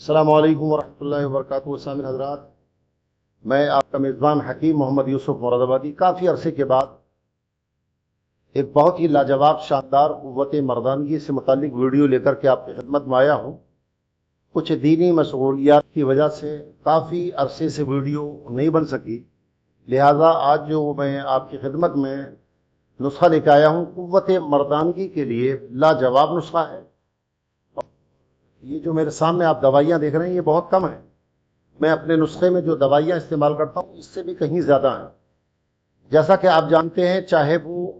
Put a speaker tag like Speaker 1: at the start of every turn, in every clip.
Speaker 1: السلام علیکم ورحمۃ اللہ وبرکاتہ سامعین حضرات، میں آپ کا میزبان حکیم محمد یوسف مراد آبادی کافی عرصے کے بعد ایک بہت ہی لاجواب شاندار قوت مردانگی سے متعلق ویڈیو لے کر کے آپ کی خدمت میں آیا ہوں۔ کچھ دینی مشغولیات کی وجہ سے کافی عرصے سے ویڈیو نہیں بن سکی، لہذا آج جو میں آپ کی خدمت میں نسخہ لے کے آیا ہوں قوت مردانگی کے لیے لاجواب نسخہ ہے۔ یہ جو میرے سامنے آپ دوائیاں دیکھ رہے ہیں یہ بہت کم ہیں، میں اپنے نسخے میں جو دوائیاں استعمال کرتا ہوں اس سے بھی کہیں زیادہ ہیں۔ جیسا کہ آپ جانتے ہیں، چاہے وہ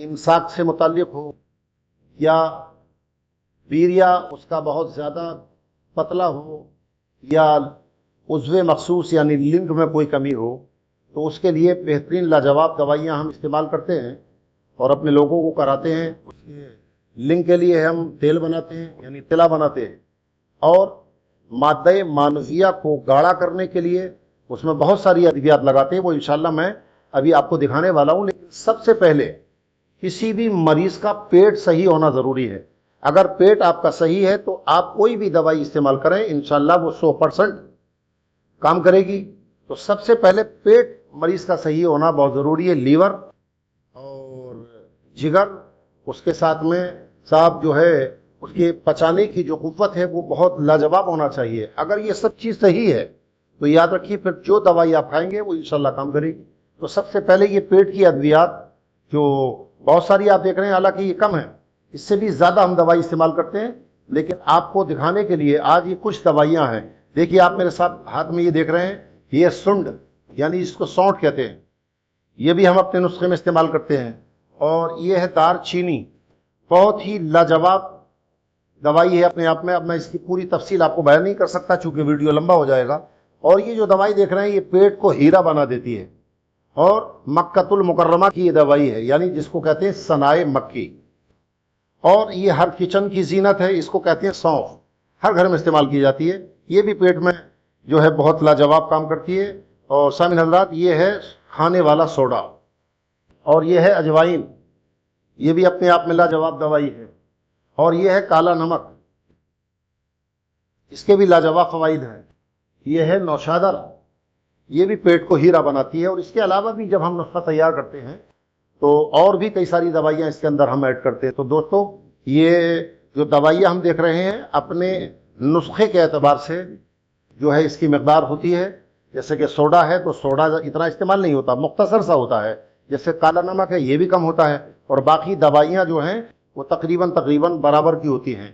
Speaker 1: امساک سے متعلق ہو یا بیریا اس کا بہت زیادہ پتلا ہو یا عضو مخصوص یعنی لنک میں کوئی کمی ہو، تو اس کے لیے بہترین لاجواب دوائیاں ہم استعمال کرتے ہیں اور اپنے لوگوں کو کراتے ہیں۔ اس کے لنک کے لیے ہم تیل بناتے ہیں یعنی تلا بناتے ہیں، اور مادہ معنویہ کو گاڑھا کرنے کے لیے اس میں بہت ساری ادویات لگاتے ہیں، وہ انشاءاللہ میں ابھی آپ کو دکھانے والا ہوں۔ لیکن سب سے پہلے کسی بھی مریض کا پیٹ صحیح ہونا ضروری ہے۔ اگر پیٹ آپ کا صحیح ہے تو آپ کوئی بھی دوائی استعمال کریں، انشاءاللہ وہ 100% کام کرے گی۔ تو سب سے پہلے پیٹ مریض کا صحیح ہونا بہت ضروری ہے۔ لیور اور جگر، اس کے ساتھ میں صاحب جو ہے اس کے پچانے کی جو قوت ہے وہ بہت لاجواب ہونا چاہیے۔ اگر یہ سب چیز صحیح ہے تو یاد رکھیے پھر جو دوائی آپ کھائیں گے وہ انشاءاللہ کام کرے گی۔ تو سب سے پہلے یہ پیٹ کی ادویات جو بہت ساری آپ دیکھ رہے ہیں، حالانکہ یہ کم ہے، اس سے بھی زیادہ ہم دوائی استعمال کرتے ہیں، لیکن آپ کو دکھانے کے لیے آج یہ کچھ دوائیاں ہیں۔ دیکھیے آپ میرے ساتھ ہاتھ میں یہ دیکھ رہے ہیں، یہ سنڈ یعنی اس کو سونٹ کہتے ہیں، یہ بھی ہم اپنے نسخے میں استعمال کرتے ہیں۔ اور یہ ہے دار چینی، بہت ہی لاجواب دوائی ہے اپنے آپ میں۔ اب میں اس کی پوری تفصیل آپ کو بیان نہیں کر سکتا چونکہ ویڈیو لمبا ہو جائے گا۔ اور یہ جو دوائی دیکھ رہے ہیں یہ پیٹ کو ہیرا بنا دیتی ہے، اور مکۃ المکرمہ کی یہ دوائی ہے، یعنی جس کو کہتے ہیں ثنائے مکی، اور یہ ہر کچن کی زینت ہے، اس کو کہتے ہیں سونف، ہر گھر میں استعمال کی جاتی ہے۔ یہ بھی پیٹ میں جو ہے بہت لاجواب کام کرتی ہے۔ اور سامعین حضرات، یہ ہے کھانے والا سوڈا، اور یہ ہے اجوائن، یہ بھی اپنے آپ میں لاجواب دوائی ہے۔ اور یہ ہے کالا نمک، اس کے بھی لاجواب فوائد ہیں۔ یہ ہے نوشادر، یہ بھی پیٹ کو ہیرا بناتی ہے۔ اور اس کے علاوہ بھی جب ہم نسخہ تیار کرتے ہیں تو اور بھی کئی ساری دوائیاں اس کے اندر ہم ایڈ کرتے ہیں۔ تو دوستو، یہ جو دوائیاں ہم دیکھ رہے ہیں اپنے نسخے کے اعتبار سے جو ہے اس کی مقدار ہوتی ہے۔ جیسے کہ سوڈا ہے تو سوڈا اتنا استعمال نہیں ہوتا، مختصر سا ہوتا ہے۔ جیسے کالا نمک ہے یہ بھی کم ہوتا ہے، اور باقی دوائیاں جو ہیں وہ تقریباً برابر کی ہوتی ہیں۔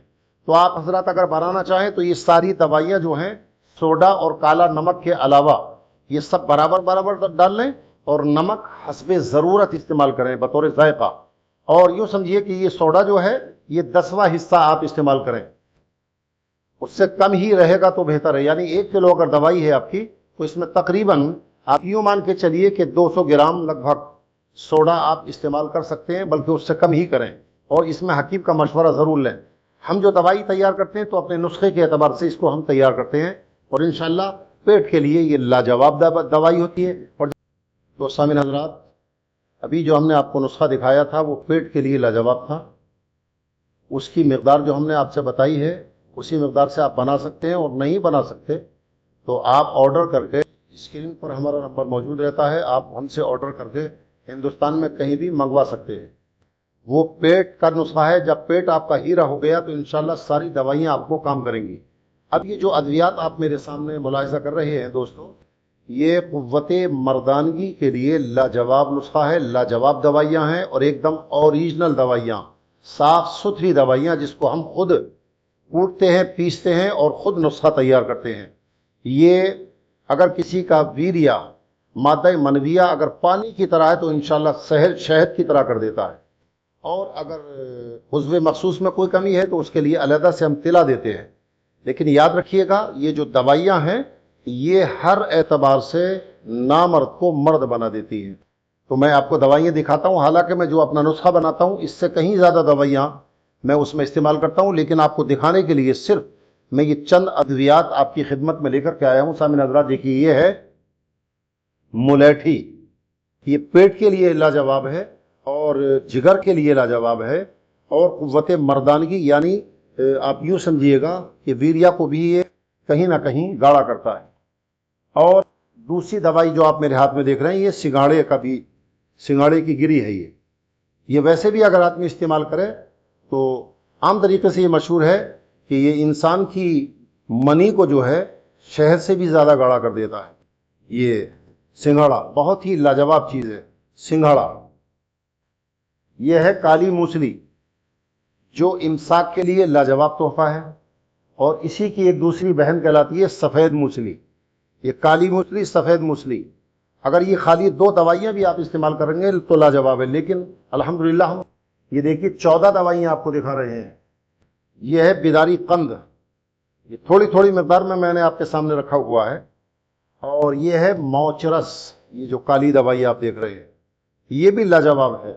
Speaker 1: تو آپ حضرات اگر بنانا چاہیں تو یہ ساری دوائیاں جو ہیں سوڈا اور کالا نمک کے علاوہ یہ سب برابر ڈال لیں، اور نمک حسب ضرورت استعمال کریں بطور ذائقہ۔ اور یوں سمجھیے کہ یہ سوڈا جو ہے یہ 10واں حصہ آپ استعمال کریں، اس سے کم ہی رہے گا تو بہتر ہے۔ یعنی 1 کلو اگر دوائی ہے آپ کی تو اس میں تقریباً آپ یوں مان کے چلیے کہ 200 گرام لگ بھگ سوڈا آپ استعمال کر سکتے ہیں، بلکہ اس سے کم ہی کریں، اور اس میں حکیم کا مشورہ ضرور لیں۔ ہم جو دوائی تیار کرتے ہیں تو اپنے نسخے کے اعتبار سے اس کو ہم تیار کرتے ہیں، اور انشاءاللہ پیٹ کے لیے یہ لاجواب دوائی ہوتی ہے۔ اور تو سامعین حضرات، ابھی جو ہم نے آپ کو نسخہ دکھایا تھا وہ پیٹ کے لیے لاجواب تھا۔ اس کی مقدار جو ہم نے آپ سے بتائی ہے اسی مقدار سے آپ بنا سکتے ہیں، اور نہیں بنا سکتے تو آپ آرڈر کر کے، اسکرین پر ہمارا نمبر موجود رہتا ہے، آپ ہم سے آرڈر کر کے ہندوستان میں کہیں بھی منگوا سکتے ہیں۔ وہ پیٹ کا نسخہ ہے، جب پیٹ آپ کا ہیرا ہو گیا تو انشاءاللہ ساری دوائیاں آپ کو کام کریں گی۔ اب یہ جو ادویات آپ میرے سامنے ملاحظہ کر رہے ہیں دوستو، یہ قوت مردانگی کے لیے لاجواب نسخہ ہے، لاجواب دوائیاں ہیں، اور ایک دم اوریجنل دوائیاں، صاف ستھری دوائیاں، جس کو ہم خود کوٹتے ہیں، پیستے ہیں اور خود نسخہ تیار کرتے ہیں۔ یہ اگر کسی کا ویریا مادہ منویہ اگر پانی کی طرح ہے تو انشاءاللہ شہد کی طرح کر دیتا ہے، اور اگر عضو مخصوص میں کوئی کمی ہے تو اس کے لیے علیحدہ سے ہم تلا دیتے ہیں۔ لیکن یاد رکھیے گا یہ جو دوائیاں ہیں یہ ہر اعتبار سے نامرد کو مرد بنا دیتی ہیں۔ تو میں آپ کو دوائیاں دکھاتا ہوں، حالانکہ میں جو اپنا نسخہ بناتا ہوں اس سے کہیں زیادہ دوائیاں میں اس میں استعمال کرتا ہوں، لیکن آپ کو دکھانے کے لیے صرف میں یہ چند ادویات آپ کی خدمت میں لے کر کے آیا ہوں۔ سامعین حضرات دیکھیے، یہ ہے ملیٹھی، یہ پیٹ کے لیے لاجواب ہے، اور جگر کے لیے لاجواب ہے، اور قوت مردانگی یعنی آپ یوں سمجھیے گا کہ ویریا کو بھی یہ کہیں نہ کہیں گاڑھا کرتا ہے۔ اور دوسری دوائی جو آپ میرے ہاتھ میں دیکھ رہے ہیں، یہ سنگاڑے کی گری ہے۔ یہ ویسے بھی اگر آدمی استعمال کرے تو عام طریقے سے یہ مشہور ہے کہ یہ انسان کی منی کو جو ہے شہد سے بھی زیادہ گاڑھا کر دیتا ہے۔ یہ سنگھاڑا بہت ہی لاجواب چیز ہے۔ سنگھاڑا یہ ہے کالی موسلی، جو امساک کے لیے لاجواب تحفہ ہے، اور اسی کی ایک دوسری بہن کہلاتی ہے سفید موسلی۔ یہ کالی موسلی، سفید موسلی، اگر یہ خالی دو دوائیاں بھی آپ استعمال کریں گے تو لاجواب ہے۔ لیکن الحمدللہ ہم یہ دیکھیے 14 دوائیاں آپ کو دکھا رہے ہیں۔ یہ ہے بیداری قند، یہ تھوڑی تھوڑی مقدار میں نے آپ کے سامنے رکھا ہوا ہے۔ اور یہ ہے موچرس، یہ جو کالی دوائی آپ دیکھ رہے ہیں یہ بھی لاجواب ہے۔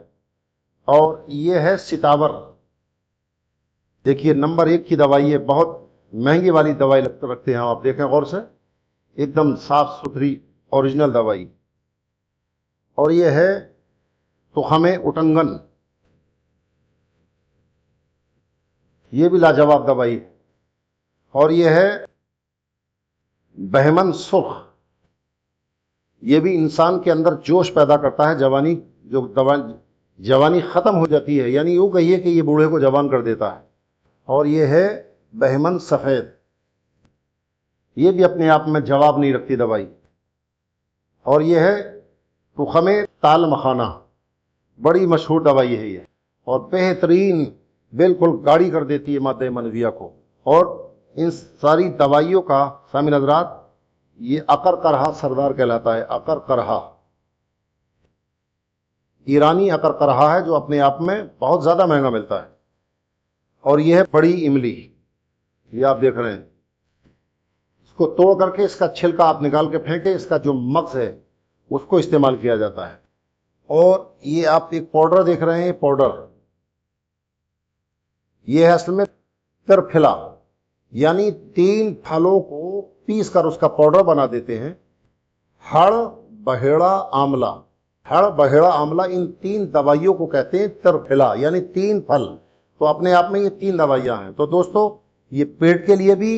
Speaker 1: اور یہ ہے ستاور، دیکھیے نمبر 1 کی دوائی ہے، بہت مہنگی والی دوائی رکھتے ہیں آپ، دیکھیں غور سے، ایک دم صاف ستھری اوریجنل دوائی۔ اور یہ ہے تخم اٹنگن، یہ بھی لاجواب دوائی ہے۔ اور یہ ہے بہمن سرخ، یہ بھی انسان کے اندر جوش پیدا کرتا ہے، جوانی ختم ہو جاتی ہے، یعنی یوں کہیے کہ یہ بوڑھے کو جوان کر دیتا ہے۔ اور یہ ہے بہمن سفید، یہ بھی اپنے آپ میں جواب نہیں رکھتی دوائی۔ اور یہ ہے تخم تال مکھانہ، بڑی مشہور دوائی ہے یہ، اور بہترین، بالکل گاڑی کر دیتی ہے مادہ منویہ کو۔ اور ان ساری دوائیوں کا سامعین حضرات یہ عقر قرحہ سردار کہلاتا ہے۔ عقر قرحہ ایرانی عقر قرحہ ہے، جو اپنے آپ میں بہت زیادہ مہنگا ملتا ہے۔ اور یہ ہے بڑی املی، یہ آپ دیکھ رہے ہیں، اس کو توڑ کر کے اس کا چھلکا آپ نکال کے پھینکے، اس کا جو مغز ہے اس کو استعمال کیا جاتا ہے۔ اور یہ آپ ایک پاؤڈر دیکھ رہے ہیں، پاؤڈر یہ ہے اصل میں ترفلا، یعنی 3 پھلوں کو پیس کر اس کا پاؤڈر بنا دیتے ہیں۔ ہڑ، بہیڑا، آملہ، ہڑ، بہیڑا، آملہ، ان 3 دوائیوں کو کہتے ہیں ترفلا، یعنی 3 پھل، تو اپنے آپ میں یہ 3 دوائیاں ہیں۔ تو دوستو یہ پیٹ کے لیے بھی،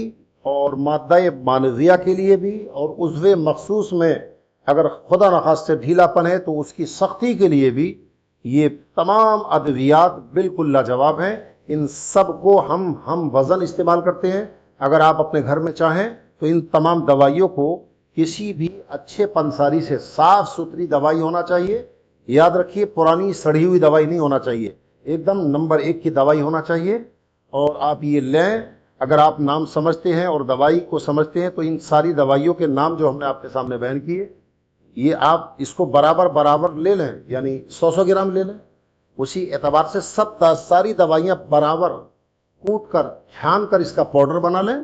Speaker 1: اور مادہ مانویہ کے لیے بھی، اور عضو مخصوص میں اگر خدا نخواستہ ڈھیلا پن ہے تو اس کی سختی کے لیے بھی یہ تمام ادویات بالکل لاجواب ہیں۔ ان سب کو ہم وزن استعمال کرتے ہیں۔ اگر آپ اپنے گھر میں چاہیں تو ان تمام دوائیوں کو کسی بھی اچھے پنساری سے، صاف ستھری دوائی ہونا چاہیے، یاد رکھیے پرانی سڑی ہوئی دوائی نہیں ہونا چاہیے، ایک دم نمبر 1 کی دوائی ہونا چاہیے۔ اور آپ یہ لیں، اگر آپ نام سمجھتے ہیں اور دوائی کو سمجھتے ہیں تو ان ساری دوائیوں کے نام جو ہم نے آپ کے سامنے بیان کیے، یہ آپ اس کو برابر لے لیں، یعنی 100 گرام لے لیں۔ اسی اعتبار سے ساری دوائیاں برابر کوٹ کر، چھان کر اس کا پاؤڈر بنا لیں،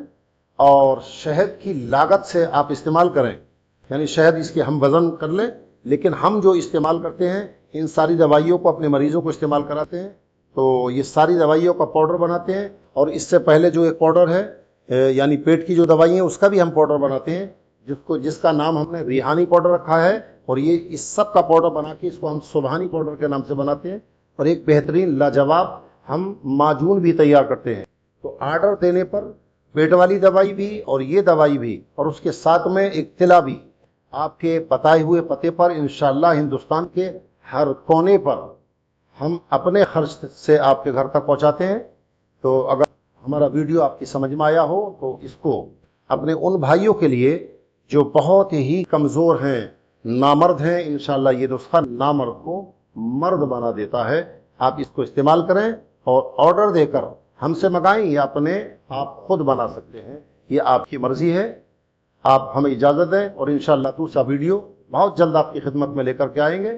Speaker 1: اور شہد کی لاگت سے آپ استعمال کریں، یعنی شہد اس کے ہم وزن کر لیں۔ لیکن ہم جو استعمال کرتے ہیں، ان ساری دوائیوں کو اپنے مریضوں کو استعمال کراتے ہیں، تو یہ ساری دوائیوں کا پاؤڈر بناتے ہیں۔ اور اس سے پہلے جو ایک پاؤڈر ہے، یعنی پیٹ کی جو دوائی ہیں، اس کا بھی ہم پاؤڈر بناتے ہیں، جس کا نام ہم نے ریحانی پاؤڈر رکھا ہے۔ اور یہ اس سب کا پاؤڈر بنا کے اس کو ہم سبحانی پاؤڈر کے نام سے بناتے ہیں، اور ایک بہترین لاجواب ہم معجون بھی تیار کرتے ہیں۔ تو آرڈر دینے پر پیٹ والی دوائی بھی اور یہ دوائی بھی، اور اس کے ساتھ میں ایک تلا بھی، آپ کے بتائے ہوئے پتے پر انشاءاللہ ہندوستان کے ہر کونے پر ہم اپنے خرچ سے آپ کے گھر تک پہنچاتے ہیں۔ تو اگر ہمارا ویڈیو آپ کی سمجھ میں آیا ہو تو اس کو اپنے ان بھائیوں کے لیے جو بہت ہی کمزور ہیں، نامرد ہیں، انشاءاللہ یہ نسخہ نامرد کو مرد بنا دیتا ہے، آپ اس کو استعمال کریں، اور آرڈر دے کر ہم سے منگائیں، یا آپ خود بنا سکتے ہیں، یہ آپ کی مرضی ہے۔ آپ ہمیں اجازت دیں، اور انشاءاللہ دوسرا ویڈیو بہت جلد آپ کی خدمت میں لے کر کے آئیں گے۔